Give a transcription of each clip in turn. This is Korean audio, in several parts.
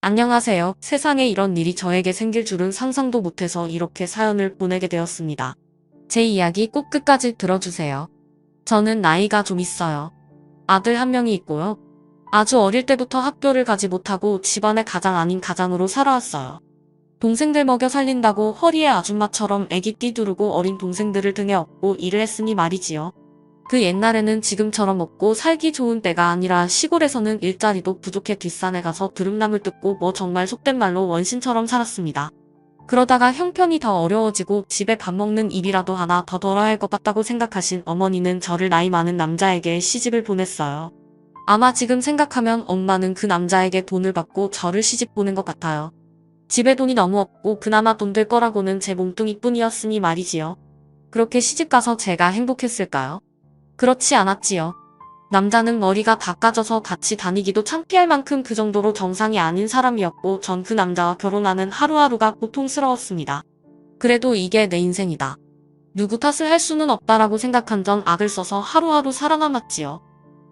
안녕하세요. 세상에 이런 일이 저에게 생길 줄은 상상도 못해서 이렇게 사연을 보내게 되었습니다. 제 이야기 꼭 끝까지 들어주세요. 저는 나이가 좀 있어요. 아들 한 명이 있고요. 아주 어릴 때부터 학교를 가지 못하고 집안의 가장 아닌 가장으로 살아왔어요. 동생들 먹여 살린다고 허리에 아줌마처럼 애기 띠두르고 어린 동생들을 등에 업고 일을 했으니 말이지요. 그 옛날에는 지금처럼 먹고 살기 좋은 때가 아니라 시골에서는 일자리도 부족해 뒷산에 가서 드름나물 뜯고 뭐 정말 속된 말로 원신처럼 살았습니다. 그러다가 형편이 더 어려워지고 집에 밥 먹는 입이라도 하나 더 덜어야 할 것 같다고 생각하신 어머니는 저를 나이 많은 남자에게 시집을 보냈어요. 아마 지금 생각하면 엄마는 그 남자에게 돈을 받고 저를 시집 보낸 것 같아요. 집에 돈이 너무 없고 그나마 돈 될 거라고는 제 몸뚱이뿐이었으니 말이지요. 그렇게 시집가서 제가 행복했을까요? 그렇지 않았지요. 남자는 머리가 다 까져서 같이 다니기도 창피할 만큼 그 정도로 정상이 아닌 사람이었고 전 그 남자와 결혼하는 하루하루가 고통스러웠습니다. 그래도 이게 내 인생이다. 누구 탓을 할 수는 없다라고 생각한 전 악을 써서 하루하루 살아남았지요.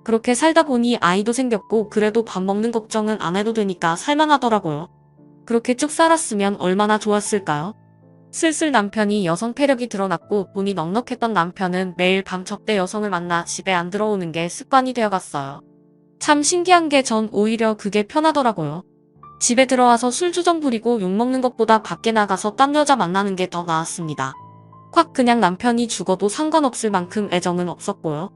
그렇게 살다 보니 아이도 생겼고 그래도 밥 먹는 걱정은 안 해도 되니까 살만하더라고요. 그렇게 쭉 살았으면 얼마나 좋았을까요? 슬슬 남편이 여성 패력이 드러났고 돈이 넉넉했던 남편은 매일 밤 적대 여성을 만나 집에 안 들어오는 게 습관이 되어갔어요. 참 신기한 게 전 오히려 그게 편하더라고요. 집에 들어와서 술주정 부리고 욕먹는 것보다 밖에 나가서 딴 여자 만나는 게 더 나았습니다. 확 그냥 남편이 죽어도 상관없을 만큼 애정은 없었고요.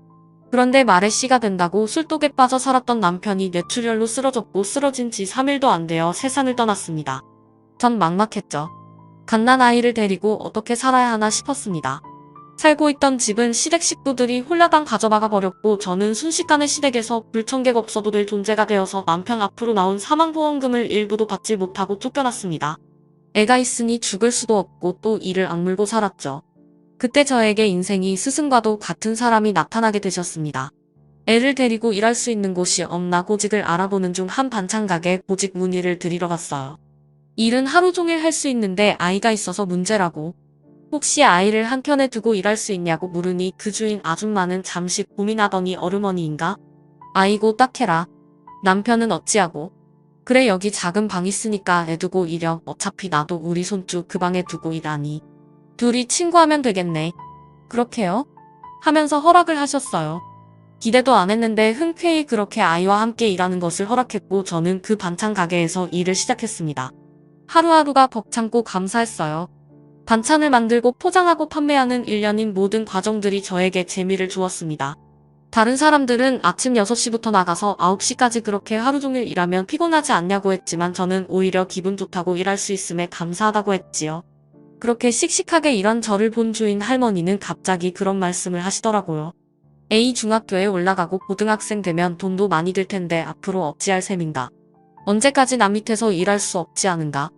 그런데 말에 씨가 된다고 술독에 빠져 살았던 남편이 뇌출혈로 쓰러졌고 쓰러진 지 3일도 안 되어 세상을 떠났습니다. 전 막막했죠. 갓난아이를 데리고 어떻게 살아야 하나 싶었습니다. 살고 있던 집은 시댁 식구들이 홀라당 가져나가 버렸고 저는 순식간에 시댁에서 불청객 없어도 될 존재가 되어서 남편 앞으로 나온 사망보험금을 일부도 받지 못하고 쫓겨났습니다. 애가 있으니 죽을 수도 없고 또 이를 악물고 살았죠. 그때 저에게 인생이 스승과도 같은 사람이 나타나게 되셨습니다. 애를 데리고 일할 수 있는 곳이 없나 고직을 알아보는 중 한 반찬 가게 고직 문의를 드리러 갔어요. 일은 하루 종일 할 수 있는데 아이가 있어서 문제라고. 혹시 아이를 한켠에 두고 일할 수 있냐고 물으니 그 주인 아줌마는 잠시 고민하더니 어르머니인가? 아이고 딱해라. 남편은 어찌하고. 그래 여기 작은 방 있으니까 애 두고 일여. 어차피 나도 우리 손주 그 방에 두고 일하니. 둘이 친구하면 되겠네. 그렇게요? 하면서 허락을 하셨어요. 기대도 안 했는데 흔쾌히 그렇게 아이와 함께 일하는 것을 허락했고 저는 그 반찬 가게에서 일을 시작했습니다. 하루하루가 벅찬고 감사했어요. 반찬을 만들고 포장하고 판매하는 일련인 모든 과정들이 저에게 재미를 주었습니다. 다른 사람들은 아침 6시부터 나가서 9시까지 그렇게 하루 종일 일하면 피곤하지 않냐고 했지만 저는 오히려 기분 좋다고 일할 수 있음에 감사하다고 했지요. 그렇게 씩씩하게 일한 저를 본 주인 할머니는 갑자기 그런 말씀을 하시더라고요. A 중학교에 올라가고 고등학생 되면 돈도 많이 들 텐데 앞으로 어찌할 셈인가. 언제까지 남 밑에서 일할 수 없지 않은가.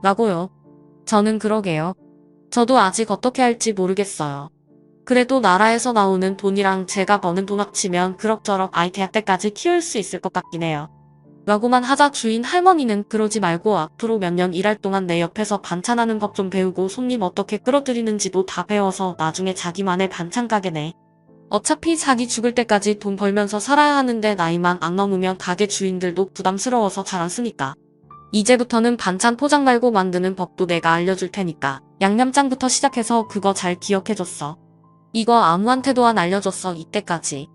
라고요. 저는 그러게요. 저도 아직 어떻게 할지 모르겠어요. 그래도 나라에서 나오는 돈이랑 제가 버는 돈 합치면 그럭저럭 아이 대학 때까지 키울 수 있을 것 같긴 해요. 라고만 하자 주인 할머니는 그러지 말고 앞으로 몇 년 일할 동안 내 옆에서 반찬하는 법 좀 배우고 손님 어떻게 끌어들이는지도 다 배워서 나중에 자기만의 반찬 가게 내. 어차피 자기 죽을 때까지 돈 벌면서 살아야 하는데 나이만 안 넘으면 가게 주인들도 부담스러워서 잘 안 쓰니까. 이제부터는 반찬 포장 말고 만드는 법도 내가 알려줄 테니까 양념장부터 시작해서 그거 잘 기억해줬어. 이거 아무한테도 안 알려줬어 이때까지.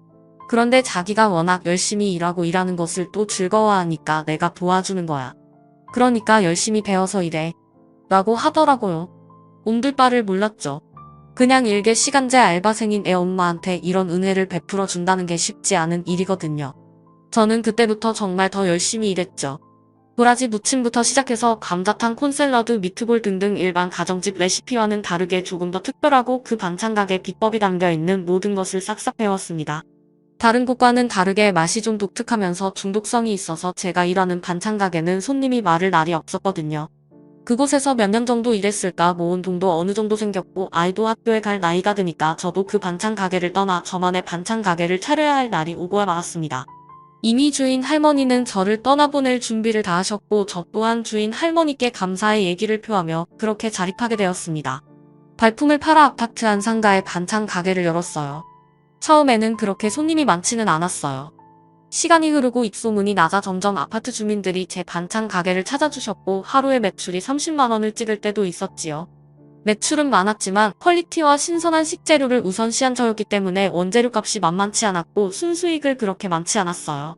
그런데 자기가 워낙 열심히 일하고 일하는 것을 또 즐거워하니까 내가 도와주는 거야. 그러니까 열심히 배워서 일해. 라고 하더라고요. 옴둘 바를 몰랐죠. 그냥 일개 시간제 알바생인 애 엄마한테 이런 은혜를 베풀어 준다는 게 쉽지 않은 일이거든요. 저는 그때부터 정말 더 열심히 일했죠. 도라지 무침부터 시작해서 감자탕, 콘샐러드, 미트볼 등등 일반 가정집 레시피와는 다르게 조금 더 특별하고 그 반찬 가게 비법이 담겨있는 모든 것을 싹싹 배웠습니다. 다른 곳과는 다르게 맛이 좀 독특하면서 중독성이 있어서 제가 일하는 반찬 가게는 손님이 마를 날이 없었거든요. 그곳에서 몇 년 정도 일했을까 모은 돈도 어느 정도 생겼고 아이도 학교에 갈 나이가 드니까 저도 그 반찬 가게를 떠나 저만의 반찬 가게를 차려야 할 날이 오고 말았습니다. 이미 주인 할머니는 저를 떠나보낼 준비를 다 하셨고 저 또한 주인 할머니께 감사의 얘기를 표하며 그렇게 자립하게 되었습니다. 발품을 팔아 아파트 한 상가에 반찬 가게를 열었어요. 처음에는 그렇게 손님이 많지는 않았어요. 시간이 흐르고 입소문이 나자 점점 아파트 주민들이 제 반찬 가게를 찾아주셨고 하루에 매출이 30만 원을 찍을 때도 있었지요. 매출은 많았지만 퀄리티와 신선한 식재료를 우선시한 저였기 때문에 원재료 값이 만만치 않았고 순수익을 그렇게 많지 않았어요.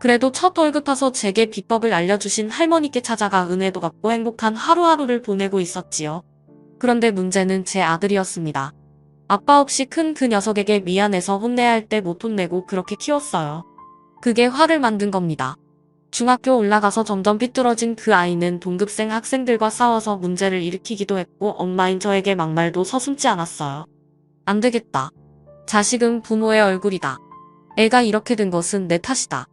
그래도 첫 월급 타서 제게 비법을 알려주신 할머니께 찾아가 은혜도 갚고 행복한 하루하루를 보내고 있었지요. 그런데 문제는 제 아들이었습니다. 아빠 없이 큰 그 녀석에게 미안해서 혼내야 할 때 못 혼내고 그렇게 키웠어요. 그게 화를 만든 겁니다. 중학교 올라가서 점점 삐뚤어진 그 아이는 동급생 학생들과 싸워서 문제를 일으키기도 했고 엄마인 저에게 막말도 서슴지 않았어요. 안 되겠다. 자식은 부모의 얼굴이다. 애가 이렇게 된 것은 내 탓이다.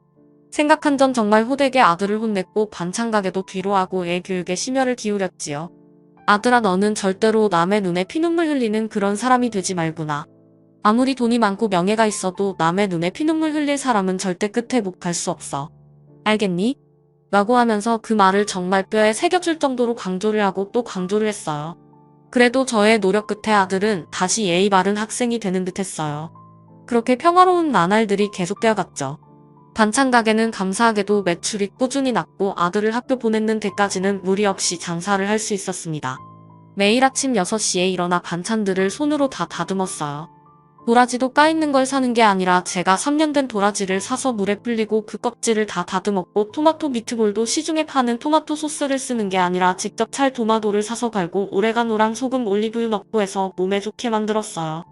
생각한 전 정말 호되게 아들을 혼냈고 반찬 가게도 뒤로하고 애 교육에 심혈을 기울였지요. 아들아, 너는 절대로 남의 눈에 피눈물 흘리는 그런 사람이 되지 말구나. 아무리 돈이 많고 명예가 있어도 남의 눈에 피눈물 흘릴 사람은 절대 끝에 못 갈 수 없어. 알겠니? 라고 하면서 그 말을 정말 뼈에 새겨줄 정도로 강조를 하고 또 강조를 했어요. 그래도 저의 노력 끝에 아들은 다시 예의 바른 학생이 되는 듯 했어요. 그렇게 평화로운 나날들이 계속되어 갔죠. 반찬 가게는 감사하게도 매출이 꾸준히 났고 아들을 학교 보내는 데까지는 무리 없이 장사를 할 수 있었습니다. 매일 아침 6시에 일어나 반찬들을 손으로 다 다듬었어요. 도라지도 까있는 걸 사는 게 아니라 제가 3년 된 도라지를 사서 물에 불리고 그 껍질을 다 다듬었고 토마토 미트볼도 시중에 파는 토마토 소스를 쓰는 게 아니라 직접 찰 토마토를 사서 갈고 오레가노랑 소금 올리브유 넣고 해서 몸에 좋게 만들었어요.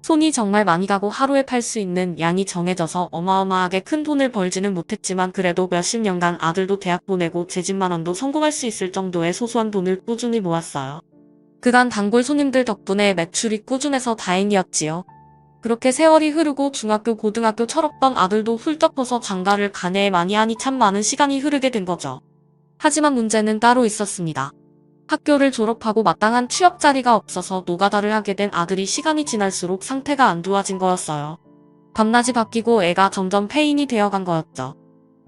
손이 정말 많이 가고 하루에 팔 수 있는 양이 정해져서 어마어마하게 큰 돈을 벌지는 못했지만 그래도 몇십 년간 아들도 대학 보내고 제 집만 원도 성공할 수 있을 정도의 소소한 돈을 꾸준히 모았어요. 그간 단골 손님들 덕분에 매출이 꾸준해서 다행이었지요. 그렇게 세월이 흐르고 중학교 고등학교 철없던 아들도 훌쩍 커서 장가를 가네 많이 하니 참 많은 시간이 흐르게 된 거죠. 하지만 문제는 따로 있었습니다. 학교를 졸업하고 마땅한 취업 자리가 없어서 노가다를 하게 된 아들이 시간이 지날수록 상태가 안 좋아진 거였어요. 밤낮이 바뀌고 애가 점점 폐인이 되어간 거였죠.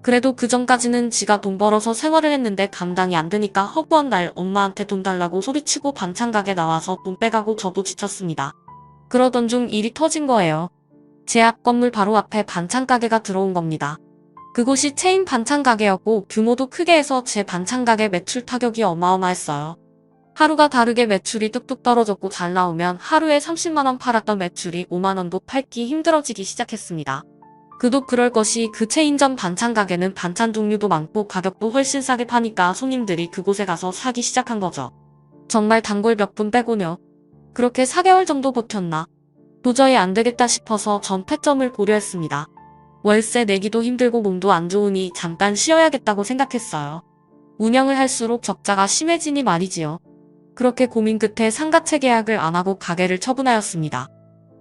그래도 그 전까지는 지가 돈 벌어서 생활을 했는데 감당이 안 되니까 허구한 날 엄마한테 돈 달라고 소리치고 반찬 가게 나와서 돈 빼가고 저도 지쳤습니다. 그러던 중 일이 터진 거예요. 제 앞 건물 바로 앞에 반찬 가게가 들어온 겁니다. 그곳이 체인 반찬 가게였고 규모도 크게 해서 제 반찬 가게 매출 타격이 어마어마했어요. 하루가 다르게 매출이 뚝뚝 떨어졌고 잘 나오면 하루에 30만 원 팔았던 매출이 5만 원도 팔기 힘들어지기 시작했습니다. 그도 그럴 것이 그 체인점 반찬 가게는 반찬 종류도 많고 가격도 훨씬 싸게 파니까 손님들이 그곳에 가서 사기 시작한 거죠. 정말 단골 몇 분 빼고요. 그렇게 4개월 정도 버텼나. 도저히 안 되겠다 싶어서 전 폐점을 고려했습니다. 월세 내기도 힘들고 몸도 안 좋으니 잠깐 쉬어야겠다고 생각했어요. 운영을 할수록 적자가 심해지니 말이지요. 그렇게 고민 끝에 상가채 계약을 안 하고 가게를 처분하였습니다.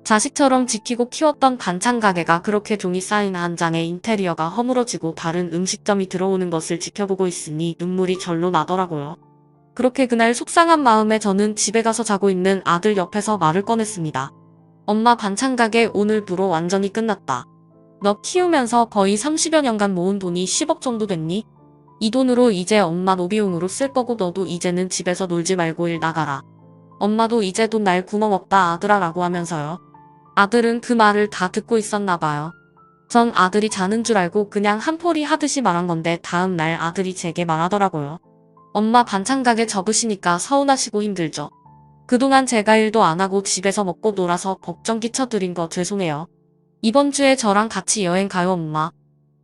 자식처럼 지키고 키웠던 반찬 가게가 그렇게 종이 쌓인 한 장의 인테리어가 허물어지고 다른 음식점이 들어오는 것을 지켜보고 있으니 눈물이 절로 나더라고요. 그렇게 그날 속상한 마음에 저는 집에 가서 자고 있는 아들 옆에서 말을 꺼냈습니다. 엄마, 반찬 가게 오늘부로 완전히 끝났다. 너 키우면서 거의 30여 년간 모은 돈이 10억 정도 됐니? 이 돈으로 이제 엄마 노비용으로 쓸 거고 너도 이제는 집에서 놀지 말고 일 나가라. 엄마도 이제 돈 날 구멍 없다 아들아 라고 하면서요. 아들은 그 말을 다 듣고 있었나 봐요. 전 아들이 자는 줄 알고 그냥 한포리 하듯이 말한 건데 다음 날 아들이 제게 말하더라고요. 엄마, 반찬 가게 접으시니까 서운하시고 힘들죠. 그동안 제가 일도 안 하고 집에서 먹고 놀아서 걱정 끼쳐드린 거 죄송해요. 이번 주에 저랑 같이 여행 가요 엄마.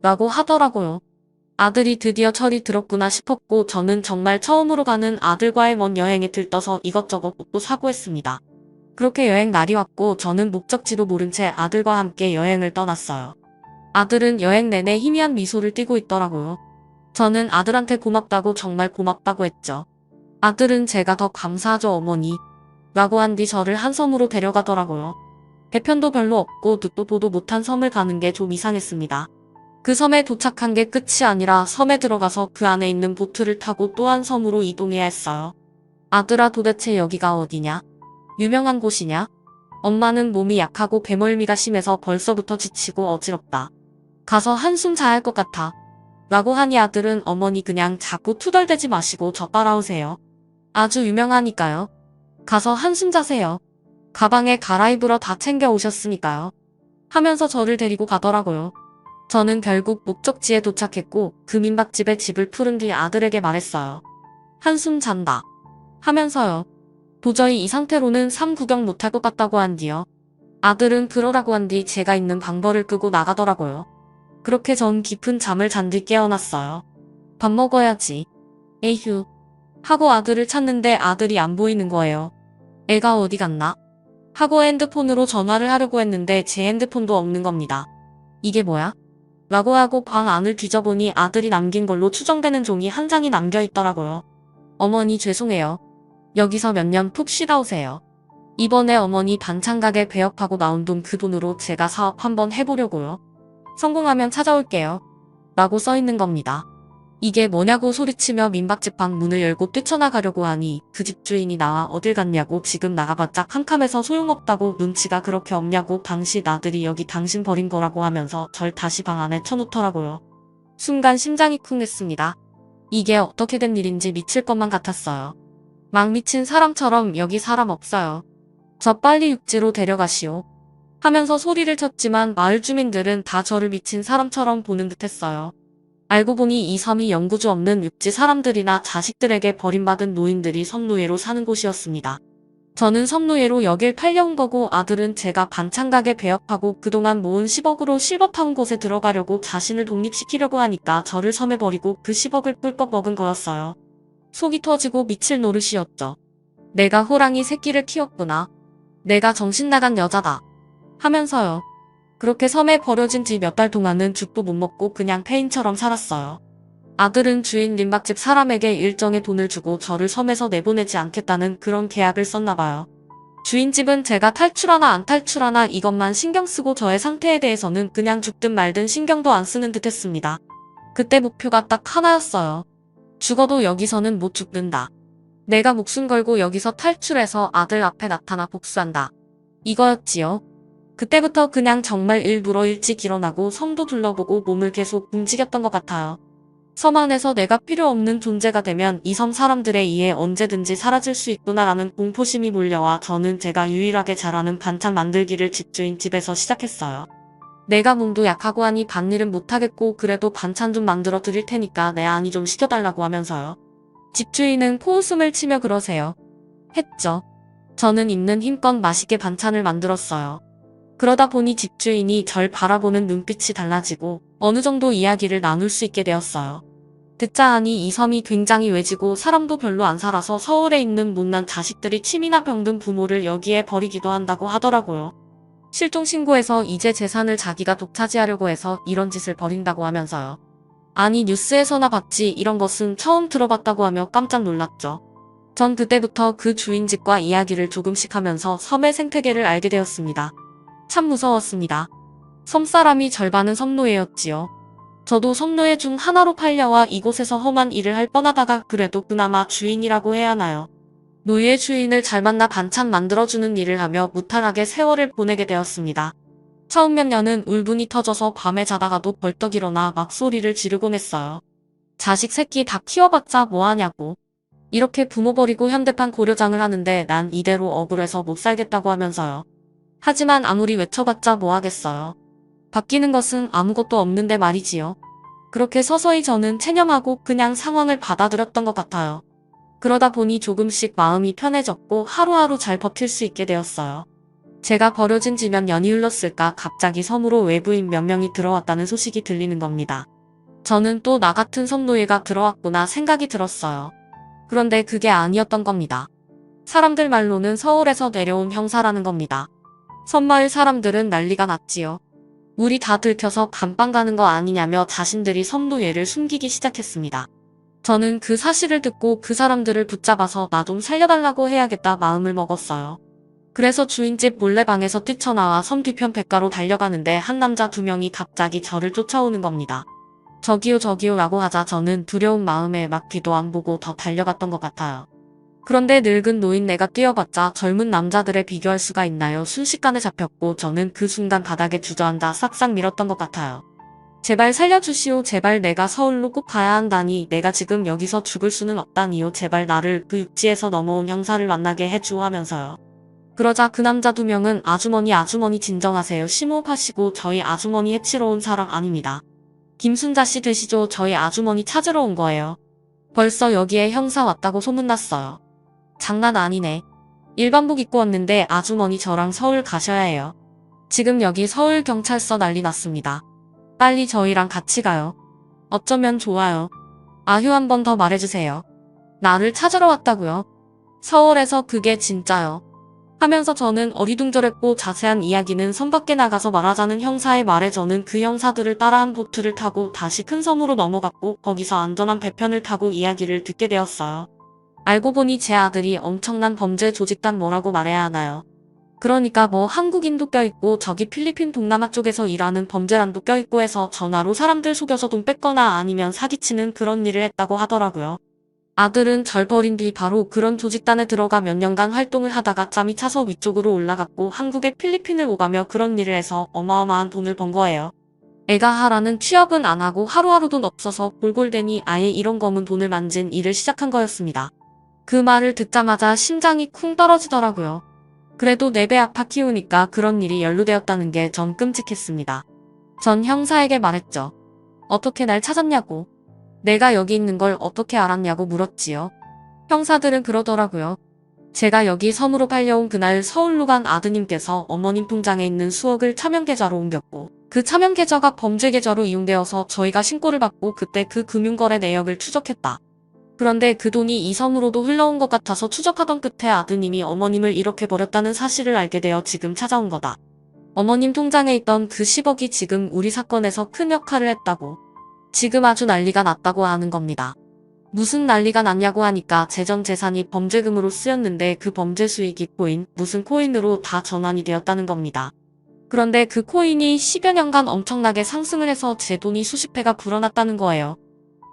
라고 하더라고요. 아들이 드디어 철이 들었구나 싶었고 저는 정말 처음으로 가는 아들과의 먼 여행에 들떠서 이것저것 옷도 사고 했습니다. 그렇게 여행 날이 왔고 저는 목적지도 모른 채 아들과 함께 여행을 떠났어요. 아들은 여행 내내 희미한 미소를 띠고 있더라고요. 저는 아들한테 고맙다고 정말 고맙다고 했죠. 아들은 제가 더 감사하죠 어머니. 라고 한 뒤 저를 한 섬으로 데려가더라고요. 배편도 별로 없고 듣도 보도 못한 섬을 가는 게 좀 이상했습니다. 그 섬에 도착한 게 끝이 아니라 섬에 들어가서 그 안에 있는 보트를 타고 또 한 섬으로 이동해야 했어요. 아들아, 도대체 여기가 어디냐? 유명한 곳이냐? 엄마는 몸이 약하고 배멀미가 심해서 벌써부터 지치고 어지럽다. 가서 한숨 자야 할 것 같아. 라고 하니 아들은 어머니 그냥 자꾸 투덜대지 마시고 저 따라오세요. 아주 유명하니까요. 가서 한숨 자세요. 가방에 갈아입으러 다 챙겨 오셨으니까요. 하면서 저를 데리고 가더라고요. 저는 결국 목적지에 도착했고 그 민박집에 집을 푸른 뒤 아들에게 말했어요. 한숨 잔다. 하면서요. 도저히 이 상태로는 삶 구경 못할 것 같다고 한 뒤요. 아들은 그러라고 한 뒤 제가 있는 방벌을 끄고 나가더라고요. 그렇게 전 깊은 잠을 잔 뒤 깨어났어요. 밥 먹어야지. 에휴. 하고 아들을 찾는데 아들이 안 보이는 거예요. 애가 어디 갔나? 하고 핸드폰으로 전화를 하려고 했는데 제 핸드폰도 없는 겁니다. 이게 뭐야? 라고 하고 방 안을 뒤져보니 아들이 남긴 걸로 추정되는 종이 한 장이 남겨 있더라고요. 어머니 죄송해요. 여기서 몇 년 푹 쉬다 오세요. 이번에 어머니 반찬 가게 배업하고 나온 돈 그 돈으로 제가 사업 한번 해보려고요. 성공하면 찾아올게요. 라고 써있는 겁니다. 이게 뭐냐고 소리치며 민박집 방 문을 열고 뛰쳐나가려고 하니 그 집주인이 나와 어딜 갔냐고 지금 나가봤자 캄캄해서 소용없다고 눈치가 그렇게 없냐고 당신 아들이 여기 당신 버린 거라고 하면서 절 다시 방 안에 쳐놓더라고요. 순간 심장이 쿵 했습니다. 이게 어떻게 된 일인지 미칠 것만 같았어요. 막 미친 사람처럼 여기 사람 없어요. 저 빨리 육지로 데려가시오. 하면서 소리를 쳤지만 마을 주민들은 다 저를 미친 사람처럼 보는 듯 했어요. 알고 보니 이 섬이 영구주 없는 육지 사람들이나 자식들에게 버림받은 노인들이 섬노예로 사는 곳이었습니다. 저는 섬노예로 여길 팔려온 거고 아들은 제가 반찬 가게 배업하고 그동안 모은 10억으로 실버타운 곳에 들어가려고 자신을 독립시키려고 하니까 저를 섬에 버리고 그 10억을 꿀꺽 먹은 거였어요. 속이 터지고 미칠 노릇이었죠. 내가 호랑이 새끼를 키웠구나. 내가 정신 나간 여자다. 하면서요. 그렇게 섬에 버려진 지 몇 달 동안은 죽도 못 먹고 그냥 폐인처럼 살았어요. 아들은 주인 민박집 사람에게 일정의 돈을 주고 저를 섬에서 내보내지 않겠다는 그런 계약을 썼나봐요. 주인집은 제가 탈출하나 안 탈출하나 이것만 신경 쓰고 저의 상태에 대해서는 그냥 죽든 말든 신경도 안 쓰는 듯 했습니다. 그때 목표가 딱 하나였어요. 죽어도 여기서는 못 죽는다. 내가 목숨 걸고 여기서 탈출해서 아들 앞에 나타나 복수한다. 이거였지요. 그때부터 그냥 정말 일부러 일찍 일어나고 섬도 둘러보고 몸을 계속 움직였던 것 같아요. 섬 안에서 내가 필요 없는 존재가 되면 이 섬 사람들에 의해 언제든지 사라질 수 있구나라는 공포심이 몰려와 저는 제가 유일하게 잘하는 반찬 만들기를 집주인 집에서 시작했어요. 내가 몸도 약하고 하니 밭일은 못하겠고 그래도 반찬 좀 만들어 드릴 테니까 내 아니 좀 시켜달라고 하면서요. 집주인은 코웃음을 치며 그러세요. 했죠. 저는 있는 힘껏 맛있게 반찬을 만들었어요. 그러다 보니 집주인이 절 바라보는 눈빛이 달라지고 어느 정도 이야기를 나눌 수 있게 되었어요. 듣자 하니 이 섬이 굉장히 외지고 사람도 별로 안 살아서 서울에 있는 못난 자식들이 침이나 병든 부모를 여기에 버리기도 한다고 하더라고요. 실종신고해서 이제 재산을 자기가 독차지하려고 해서 이런 짓을 벌인다고 하면서요. 아니 뉴스에서나 봤지 이런 것은 처음 들어봤다고 하며 깜짝 놀랐죠. 전 그때부터 그 주인집과 이야기를 조금씩 하면서 섬의 생태계를 알게 되었습니다. 참 무서웠습니다. 섬사람이 절반은 섬노예였지요. 저도 섬노예 중 하나로 팔려와 이곳에서 험한 일을 할 뻔하다가 그래도 그나마 주인이라고 해야 하나요. 노예 주인을 잘 만나 반찬 만들어주는 일을 하며 무탈하게 세월을 보내게 되었습니다. 처음 몇 년은 울분이 터져서 밤에 자다가도 벌떡 일어나 막 소리를 지르곤 했어요. 자식 새끼 다 키워봤자 뭐하냐고. 이렇게 부모 버리고 현대판 고려장을 하는데 난 이대로 억울해서 못 살겠다고 하면서요. 하지만 아무리 외쳐봤자 뭐하겠어요. 바뀌는 것은 아무것도 없는데 말이지요. 그렇게 서서히 저는 체념하고 그냥 상황을 받아들였던 것 같아요. 그러다 보니 조금씩 마음이 편해졌고 하루하루 잘 버틸 수 있게 되었어요. 제가 버려진 지 몇 년이 흘렀을까 갑자기 섬으로 외부인 몇 명이 들어왔다는 소식이 들리는 겁니다. 저는 또 나 같은 섬노예가 들어왔구나 생각이 들었어요. 그런데 그게 아니었던 겁니다. 사람들 말로는 서울에서 내려온 형사라는 겁니다. 섬마을 사람들은 난리가 났지요. 우리 다 들켜서 감방 가는 거 아니냐며 자신들이 섬노예를 숨기기 시작했습니다. 저는 그 사실을 듣고 그 사람들을 붙잡아서 나 좀 살려달라고 해야겠다 마음을 먹었어요. 그래서 주인집 몰래방에서 뛰쳐나와 섬 뒤편 냇가로 달려가는데 한 남자 두 명이 갑자기 저를 쫓아오는 겁니다. 저기요 저기요 라고 하자 저는 두려운 마음에 막 뒤도 안 보고 더 달려갔던 것 같아요. 그런데 늙은 노인네가 뛰어봤자 젊은 남자들에 비교할 수가 있나요? 순식간에 잡혔고 저는 그 순간 바닥에 주저앉아 싹싹 밀었던 것 같아요. 제발 살려주시오. 제발 내가 서울로 꼭 가야 한다니. 내가 지금 여기서 죽을 수는 없다니요. 제발 나를 그 육지에서 넘어온 형사를 만나게 해주오 하면서요. 그러자 그 남자 2명은 아주머니 진정하세요. 심호흡하시고 저희 아주머니 해치러 온 사람 아닙니다. 김순자 씨 되시죠? 저희 아주머니 찾으러 온 거예요. 벌써 여기에 형사 왔다고 소문났어요. 장난 아니네. 일반복 입고 왔는데 아주머니 저랑 서울 가셔야 해요. 지금 여기 서울경찰서 난리 났습니다. 빨리 저희랑 같이 가요. 어쩌면 좋아요. 아휴 한 번 더 말해주세요. 나를 찾으러 왔다고요? 서울에서 그게 진짜요. 하면서 저는 어리둥절했고 자세한 이야기는 섬 밖에 나가서 말하자는 형사의 말에 저는 그 형사들을 따라한 보트를 타고 다시 큰 섬으로 넘어갔고 거기서 안전한 배편을 타고 이야기를 듣게 되었어요. 알고 보니 제 아들이 엄청난 범죄 조직단 뭐라고 말해야 하나요? 그러니까 뭐 한국인도 껴있고 저기 필리핀 동남아 쪽에서 일하는 범죄란도 껴있고 해서 전화로 사람들 속여서 돈 뺐거나 아니면 사기치는 그런 일을 했다고 하더라고요. 아들은 절 버린 뒤 바로 그런 조직단에 들어가 몇 년간 활동을 하다가 짬이 차서 위쪽으로 올라갔고 한국에 필리핀을 오가며 그런 일을 해서 어마어마한 돈을 번 거예요. 애가 하라는 취업은 안 하고 하루하루 돈 없어서 골골대니 아예 이런 검은 돈을 만진 일을 시작한 거였습니다. 그 말을 듣자마자 심장이 쿵 떨어지더라고요. 그래도 4배 아파 키우니까 그런 일이 연루되었다는 게 전 끔찍했습니다. 전 형사에게 말했죠. 어떻게 날 찾았냐고. 내가 여기 있는 걸 어떻게 알았냐고 물었지요. 형사들은 그러더라고요. 제가 여기 섬으로 팔려온 그날 서울로 간 아드님께서 어머님 통장에 있는 수억을 차명계좌로 옮겼고 그 차명계좌가 범죄계좌로 이용되어서 저희가 신고를 받고 그때 그 금융거래 내역을 추적했다. 그런데 그 돈이 이 섬으로도 흘러온 것 같아서 추적하던 끝에 아드님이 어머님을 이렇게 버렸다는 사실을 알게 되어 지금 찾아온 거다. 어머님 통장에 있던 그 10억이 지금 우리 사건에서 큰 역할을 했다고. 지금 아주 난리가 났다고 하는 겁니다. 무슨 난리가 났냐고 하니까 재정 재산이 범죄금으로 쓰였는데 그 범죄 수익이 코인, 무슨 코인으로 다 전환이 되었다는 겁니다. 그런데 그 코인이 10여 년간 엄청나게 상승을 해서 제 돈이 수십 배가 불어났다는 거예요.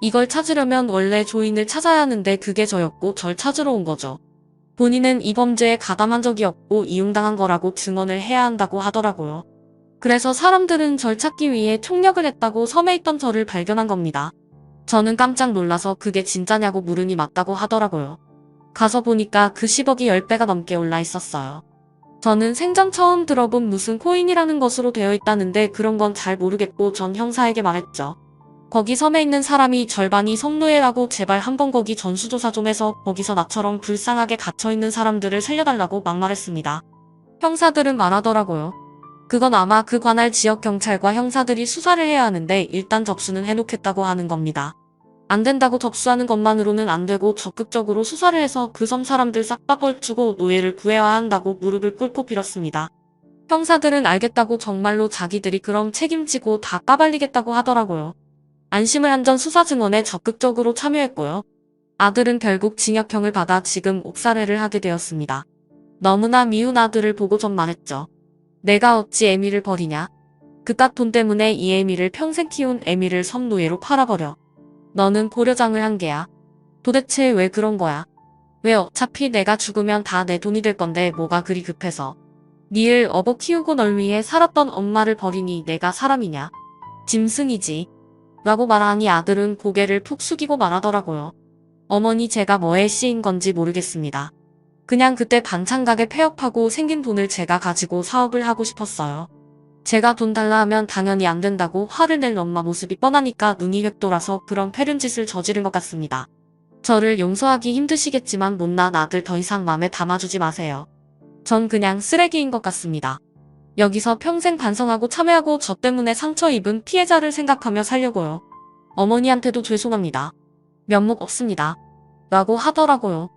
이걸 찾으려면 원래 조인을 찾아야 하는데 그게 저였고 절 찾으러 온 거죠. 본인은 이 범죄에 가담한 적이 없고 이용당한 거라고 증언을 해야 한다고 하더라고요. 그래서 사람들은 절 찾기 위해 총력을 했다고 섬에 있던 저를 발견한 겁니다. 저는 깜짝 놀라서 그게 진짜냐고 물으니 맞다고 하더라고요. 가서 보니까 그 10억이 10배가 넘게 올라 있었어요. 저는 생전 처음 들어본 무슨 코인이라는 것으로 되어 있다는데 그런 건 잘 모르겠고 전 형사에게 말했죠. 거기 섬에 있는 사람이 절반이 성노예라고 제발 한번 거기 전수조사 좀 해서 거기서 나처럼 불쌍하게 갇혀있는 사람들을 살려달라고 막말했습니다. 형사들은 말하더라고요. 그건 아마 그 관할 지역 경찰과 형사들이 수사를 해야 하는데 일단 접수는 해놓겠다고 하는 겁니다. 안 된다고 접수하는 것만으로는 안 되고 적극적으로 수사를 해서 그 섬 사람들 싹 다 벌주고 노예를 구해야 한다고 무릎을 꿇고 빌었습니다. 형사들은 알겠다고 정말로 자기들이 그럼 책임지고 다 까발리겠다고 하더라고요. 안심을 한 전 수사 증언에 적극적으로 참여했고요. 아들은 결국 징역형을 받아 지금 옥살해를 하게 되었습니다. 너무나 미운 아들을 보고 전 말했죠. 내가 어찌 애미를 버리냐. 그깟 돈 때문에 이 애미를 평생 키운 애미를 섬노예로 팔아버려. 너는 고려장을 한 개야. 도대체 왜 그런 거야? 왜 어차피 내가 죽으면 다 내 돈이 될 건데 뭐가 그리 급해서. 니를 업어 키우고 널 위해 살았던 엄마를 버리니 내가 사람이냐. 짐승이지. 라고 말하니 아들은 고개를 푹 숙이고 말하더라고요. 어머니 제가 뭐에 씌인 건지 모르겠습니다. 그냥 그때 반찬가게 폐업하고 생긴 돈을 제가 가지고 사업을 하고 싶었어요. 제가 돈 달라 하면 당연히 안 된다고 화를 낼 엄마 모습이 뻔하니까 눈이 획 돌아서 그런 패륜짓을 저지른 것 같습니다. 저를 용서하기 힘드시겠지만 못난 아들 더 이상 맘에 담아주지 마세요. 전 그냥 쓰레기인 것 같습니다. 여기서 평생 반성하고 참회하고 저 때문에 상처 입은 피해자를 생각하며 살려고요. 어머니한테도 죄송합니다. 면목 없습니다. 라고 하더라고요.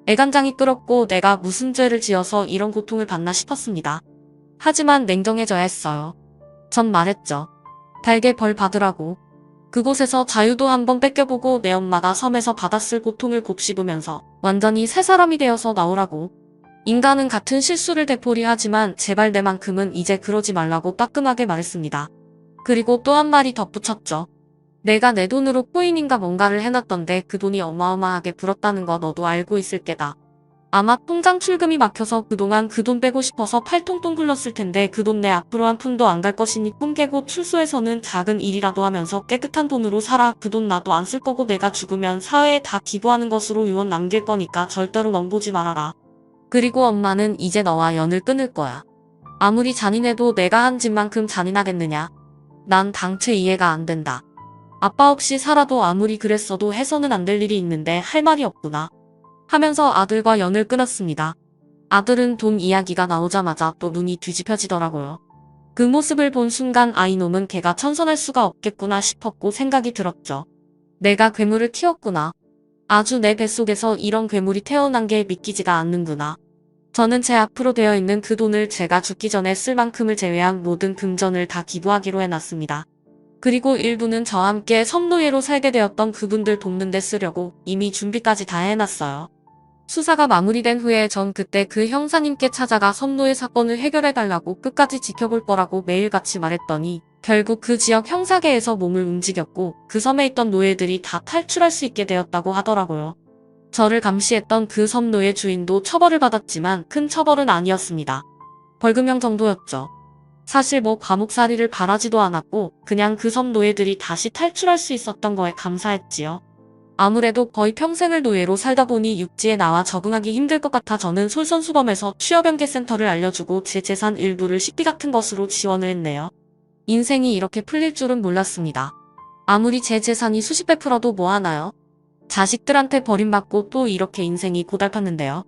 애간장이 끓었고 내가 무슨 죄를 지어서 이런 고통을 받나 싶었습니다. 하지만 냉정해져야 했어요. 전 말했죠. 달게 벌 받으라고. 그곳에서 자유도 한번 뺏겨보고 내 엄마가 섬에서 받았을 고통을 곱씹으면서 완전히 새 사람이 되어서 나오라고. 인간은 같은 실수를 되풀이하지만 제발 내만큼은 이제 그러지 말라고 따끔하게 말했습니다. 그리고 또 한 마디 덧붙였죠. 내가 내 돈으로 코인인가 뭔가를 해놨던데 그 돈이 어마어마하게 불었다는 거 너도 알고 있을 게다. 아마 통장 출금이 막혀서 그동안 그 돈 빼고 싶어서 팔통통 굴렀을 텐데 그 돈 내 앞으로 한 푼도 안 갈 것이니 꿈 깨고 출소해서는 작은 일이라도 하면서 깨끗한 돈으로 살아. 그 돈 나도 안 쓸 거고 내가 죽으면 사회에 다 기부하는 것으로 유언 남길 거니까 절대로 넘보지 말아라. 그리고 엄마는 이제 너와 연을 끊을 거야. 아무리 잔인해도 내가 한 짓만큼 잔인하겠느냐? 난 당최 이해가 안 된다. 아빠 없이 살아도 아무리 그랬어도 해서는 안 될 일이 있는데 할 말이 없구나. 하면서 아들과 연을 끊었습니다. 아들은 돈 이야기가 나오자마자 또 눈이 뒤집혀지더라고요. 그 모습을 본 순간 아이놈은 걔가 천선할 수가 없겠구나 싶었고 생각이 들었죠. 내가 괴물을 키웠구나. 아주 내 뱃속에서 이런 괴물이 태어난 게 믿기지가 않는구나. 저는 제 앞으로 되어 있는 그 돈을 제가 죽기 전에 쓸 만큼을 제외한 모든 금전을 다 기부하기로 해놨습니다. 그리고 일부는 저와 함께 섬노예로 살게 되었던 그분들 돕는 데 쓰려고 이미 준비까지 다 해놨어요. 수사가 마무리된 후에 전 그때 그 형사님께 찾아가 섬노예 사건을 해결해달라고 끝까지 지켜볼 거라고 매일같이 말했더니 결국 그 지역 형사계에서 몸을 움직였고 그 섬에 있던 노예들이 다 탈출할 수 있게 되었다고 하더라고요. 저를 감시했던 그 섬 노예 주인도 처벌을 받았지만 큰 처벌은 아니었습니다. 벌금형 정도였죠. 사실 뭐 감옥살이를 바라지도 않았고 그냥 그 섬 노예들이 다시 탈출할 수 있었던 거에 감사했지요. 아무래도 거의 평생을 노예로 살다 보니 육지에 나와 적응하기 힘들 것 같아 저는 솔선수범해서 취업연계센터를 알려주고 제 재산 일부를 식비 같은 것으로 지원을 했네요. 인생이 이렇게 풀릴 줄은 몰랐습니다. 아무리 제 재산이 수십 배 풀어도 뭐하나요? 자식들한테 버림받고 또 이렇게 인생이 고달팠는데요.